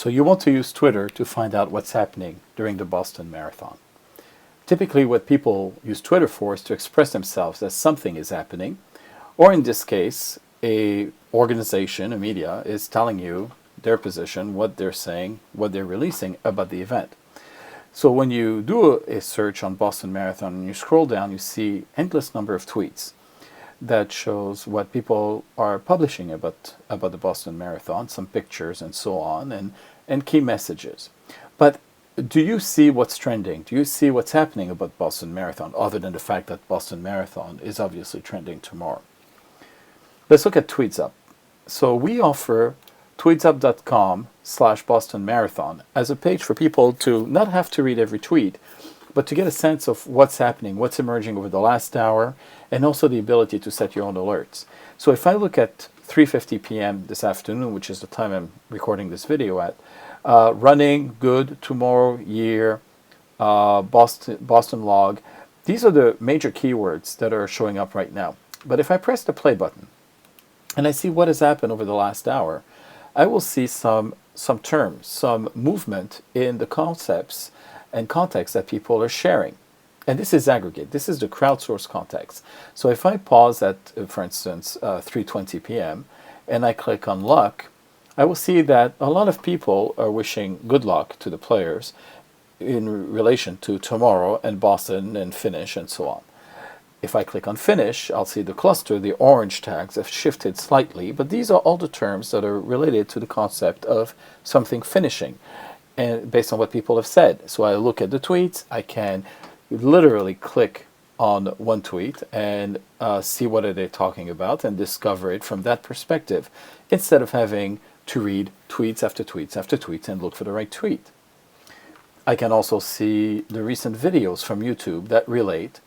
So you want to use Twitter to find out what's happening during the Boston Marathon. Typically what people use Twitter for is to express themselves as something is happening, or in this case, a organization, a media, is telling you their position, what they're saying, what they're releasing about the event. So when you do a search on Boston Marathon and you scroll down, you see endless number of tweets that shows what people are publishing about the Boston Marathon, some pictures and so on, and key messages. But do you see what's trending? Do you see what's happening about Boston Marathon, other than the fact that Boston Marathon is obviously trending tomorrow? Let's look at Tweetzup. So we offer tweetzup.com/Boston Marathon as a page for people to not have to read every tweet, but to get a sense of what's happening, what's emerging over the last hour, and also the ability to set your own alerts. So if I look at 3:50 p.m. this afternoon, which is the time I'm recording this video at, running, good, tomorrow, year, Boston log, these are the major keywords that are showing up right now. But if I press the play button and I see what has happened over the last hour, I will see some terms, some movement in the concepts and context that people are sharing. And this is aggregate. This is the crowdsourced context. So if I pause at, for instance, 3:20 p.m. and I click on luck, I will see that a lot of people are wishing good luck to the players in relation to tomorrow and Boston and finish and so on. If I click on finish, I'll see the cluster, the orange tags have shifted slightly, but these are all the terms that are related to the concept of something finishing, and based on what people have said. So I look at the tweets, I can literally click on one tweet and see what are they talking about and discover it from that perspective, instead of having to read tweets after tweets after tweets and look for the right tweet. I can also see the recent videos from YouTube that relate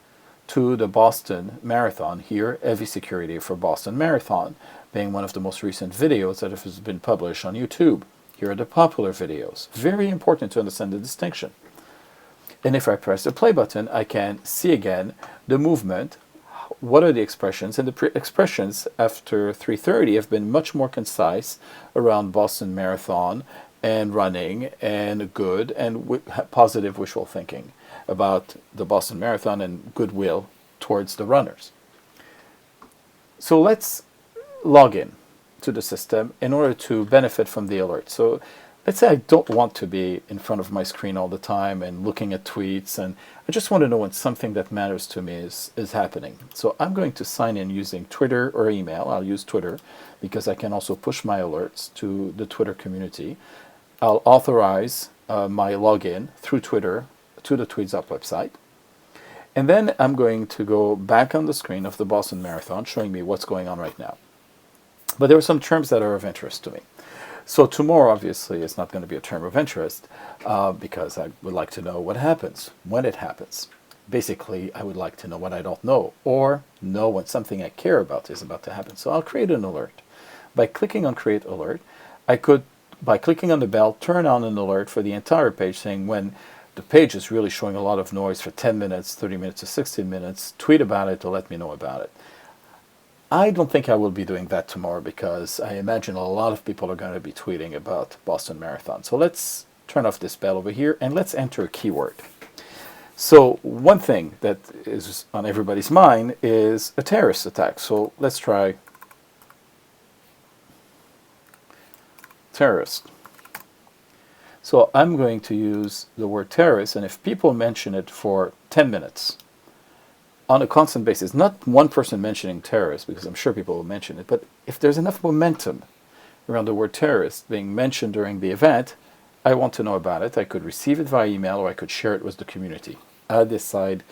to the Boston Marathon here, Heavy Security for Boston Marathon, being one of the most recent videos that has been published on YouTube. Here are the popular videos. Very important to understand the distinction. And if I press the play button, I can see again the movement, what are the expressions, and the expressions after 3:30 have been much more concise around Boston Marathon and running and good and positive wishful thinking about the Boston Marathon and goodwill towards the runners. So let's log in to the system in order to benefit from the alert. So let's say I don't want to be in front of my screen all the time and looking at tweets, and I just want to know when something that matters to me is happening. So I'm going to sign in using Twitter or email. I'll use Twitter because I can also push my alerts to the Twitter community. I'll authorize my login through Twitter to the Tweetzup website. And then I'm going to go back on the screen of the Boston Marathon, showing me what's going on right now. But there are some terms that are of interest to me. So tomorrow, obviously, is not going to be a term of interest because I would like to know what happens, when it happens. Basically, I would like to know what I don't know, or know when something I care about is about to happen. So I'll create an alert. By clicking on Create Alert, I could, by clicking on the bell, turn on an alert for the entire page saying when the page is really showing a lot of noise for 10 minutes, 30 minutes, or 16 minutes, tweet about it to let me know about it. I don't think I will be doing that tomorrow because I imagine a lot of people are going to be tweeting about Boston Marathon. So let's turn off this bell over here and let's enter a keyword. So one thing that is on everybody's mind is a terrorist attack. So let's try terrorist. So I'm going to use the word terrorist, and if people mention it for 10 minutes on a constant basis, not one person mentioning terrorist, because I'm sure people will mention it, but if there's enough momentum around the word terrorist being mentioned during the event, I want to know about it. I could receive it via email, or I could share it with the community. I decide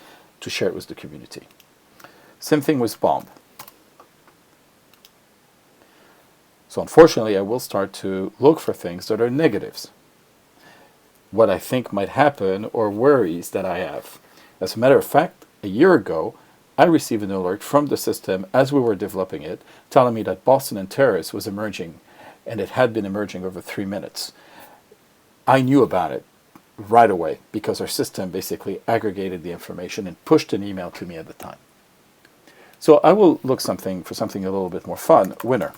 to share it with the community. Same thing with bomb. So unfortunately, I will start to look for things that are negatives, what I think might happen, or worries that I have. As a matter of fact, a year ago, I received an alert from the system as we were developing it, telling me that Boston and terrorist was emerging, and it had been emerging over 3 minutes. I knew about it right away because our system basically aggregated the information and pushed an email to me at the time. So I will look for something a little bit more fun, winner.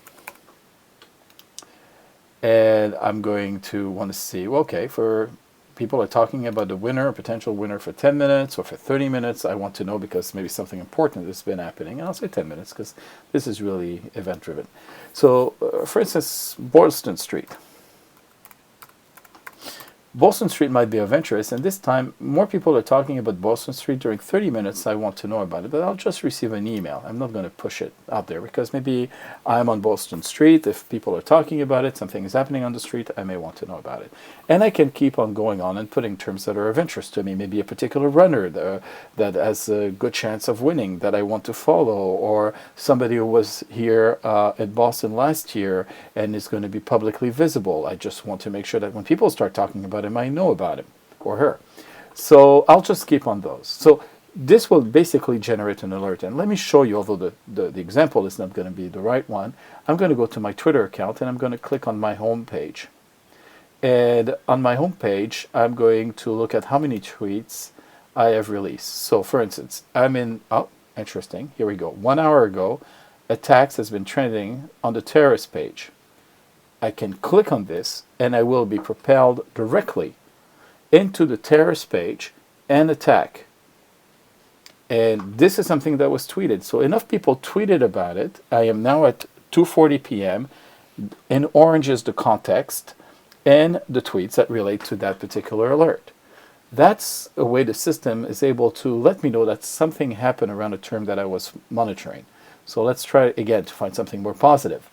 and I'm going to want to see, well, okay, for people are talking about the winner, a potential winner for 10 minutes or for 30 minutes. I want to know because maybe something important has been happening. And I'll say 10 minutes because this is really event-driven. So, for instance, Boylston Street. Boston Street might be of interest, and this time more people are talking about Boston Street during 30 minutes. I want to know about it, but I'll just receive an email. I'm not going to push it out there because maybe I'm on Boston Street. If people are talking about it, something is happening on the street, I may want to know about it. And I can keep on going on and putting terms that are of interest to me. Maybe a particular runner that has a good chance of winning that I want to follow, or somebody who was here at Boston last year and is going to be publicly visible. I just want to make sure that when people start talking about him, I know about him or her. So I'll just keep on those. So this will basically generate an alert. And let me show you, although the example is not going to be the right one, I'm going to go to my Twitter account and I'm going to click on my home page. And on my home page, I'm going to look at how many tweets I have released. So for instance, I'm in, oh, interesting, here we go. 1 hour ago, attacks has been trending on the terrorist page. I can click on this and I will be propelled directly into the terrorist page and attack. And this is something that was tweeted. So enough people tweeted about it. I am now at 2:40 p.m. In orange is the context and the tweets that relate to that particular alert. That's a way the system is able to let me know that something happened around a term that I was monitoring. So let's try again to find something more positive.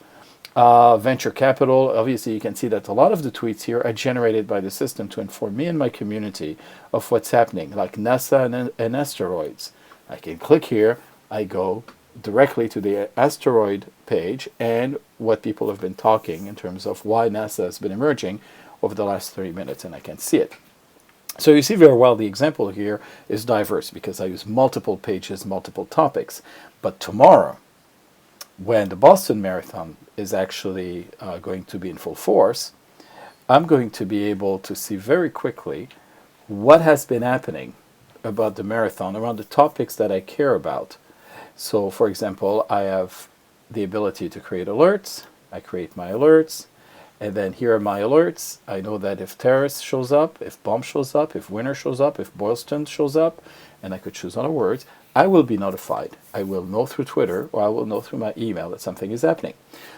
Venture capital, obviously you can see that a lot of the tweets here are generated by the system to inform me and my community of what's happening, like NASA and asteroids. I can click here, I go directly to the asteroid page and what people have been talking in terms of why NASA has been emerging over the last 30 minutes, and I can see it. So you see very well the example here is diverse because I use multiple pages, multiple topics. But tomorrow, when the Boston Marathon is actually going to be in full force, I'm going to be able to see very quickly what has been happening about the marathon around the topics that I care about. So, for example, I have the ability to create alerts. I create my alerts, and then here are my alerts. I know that if terrorist shows up, if bomb shows up, if winner shows up, if Boylston shows up, and I could choose other words, I will be notified. I will know through Twitter or I will know through my email that something is happening.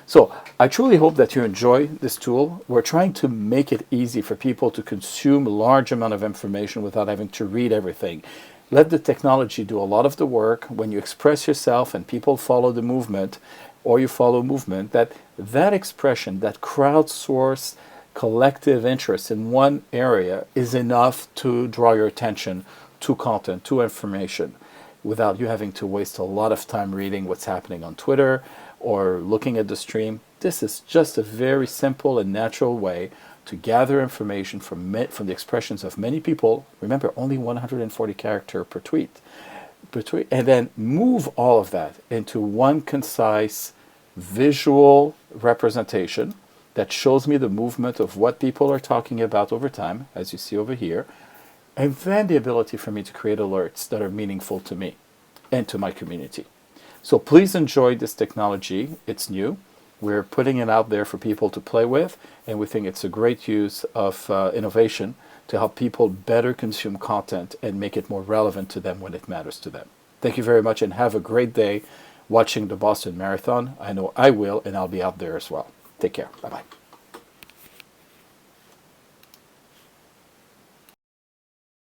So I truly hope that you enjoy this tool. We're trying to make it easy for people to consume a large amount of information without having to read everything. Let the technology do a lot of the work. When you express yourself and people follow the movement or you follow movement, that expression, that crowdsourced collective interest in one area is enough to draw your attention to content, to information, without you having to waste a lot of time reading what's happening on Twitter or looking at the stream. This is just a very simple and natural way to gather information from the expressions of many people. Remember, only 140 characters per tweet, and then move all of that into one concise visual representation that shows me the movement of what people are talking about over time, as you see over here, and then the ability for me to create alerts that are meaningful to me and to my community. So please enjoy this technology. It's new. We're putting it out there for people to play with, and we think it's a great use of innovation to help people better consume content and make it more relevant to them when it matters to them. Thank you very much, and have a great day watching the Boston Marathon. I know I will, and I'll be out there as well. Take care. Bye-bye.